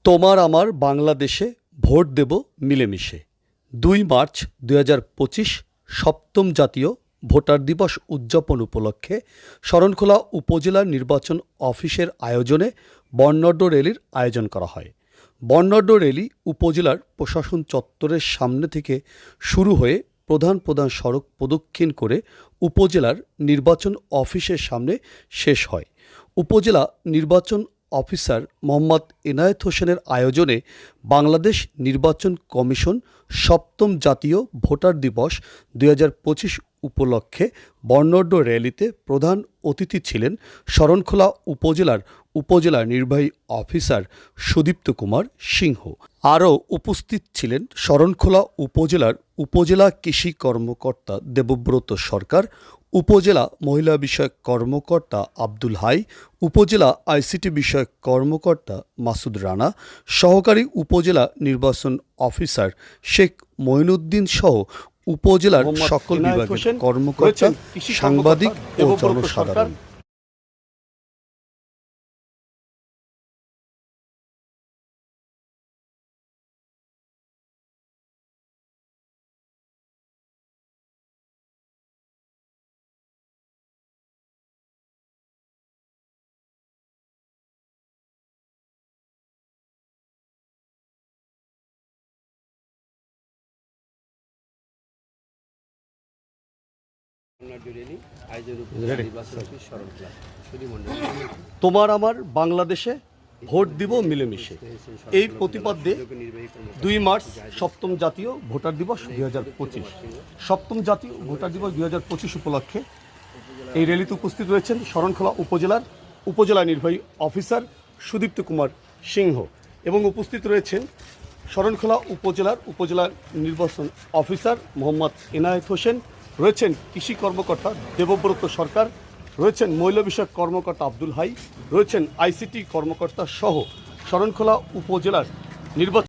তোমার আমার বাংলাদেশে ভোট দেব মিলেমিশে। ২ মার্চ ২০২৫ সপ্তম জাতীয় ভোটার দিবস উদযাপন উপলক্ষে শরণখোলা উপজেলা নির্বাচন অফিসের আয়োজনে বর্ণাঢ্য র্যালির আয়োজন করা হয়। বর্ণাঢ্য র্যালি উপজেলার প্রশাসন চত্বরের সামনে থেকে শুরু হয়ে প্রধান প্রধান সড়ক প্রদক্ষিণ করে উপজেলার নির্বাচন অফিসের সামনে শেষ হয়। উপজেলা নির্বাচন অফিসার মোহাম্মদ এনায়েত হোসেনের আয়োজনে বাংলাদেশ নির্বাচন কমিশন সপ্তম জাতীয় ভোটার দিবস ২০২৫ উপলক্ষে বর্ণাঢ্য র্যালিতে প্রধান অতিথি ছিলেন শরণখোলা উপজেলা নির্বাহী অফিসার সুদীপ্ত কুমার সিংহ। আরও উপস্থিত ছিলেন শরণখোলা উপজেলা কৃষি কর্মকর্তা দেবব্রত সরকার, উপজেলা মহিলা বিষয়ক কর্মকর্তা আব্দুল হাই, উপজেলা আইসিটি বিষয়ক কর্মকর্তা মাসুদ রানা, সহকারী উপজেলা নির্বাচন অফিসার শেখ মঈনুদ্দিন সহ উপজেলার সকল বিভাগের কর্মকর্তা, সাংবাদিক ও জনসাধারণ। তোমার আমার বাংলাদেশে ভোট দিব মিলেমিশে, এই প্রতিপাদ্যে ২ মার্চ সপ্তম জাতীয় ভোটার দিবস ২০২৫ সপ্তম জাতীয় ভোটার দিবস ২০২৫ উপলক্ষে এই র্যালিতে উপস্থিত রয়েছেন শরণখোলা উপজেলা নির্বাহী অফিসার সুদীপ্ত কুমার সিংহ এবং উপস্থিত রয়েছেন শরণখোলা উপজেলা নির্বাচন অফিসার মোহাম্মদ এনায়েত হোসেন, রয়েছেন কৃষি কর্মকর্তা দেবব্রত সরকার, রয়েছেন মহিলা বিষয়ক কর্মকর্তা আব্দুল হাই, রয়েছেন আইসিটি কর্মকর্তা সহ শরণখোলা উপজেলার নির্বাচন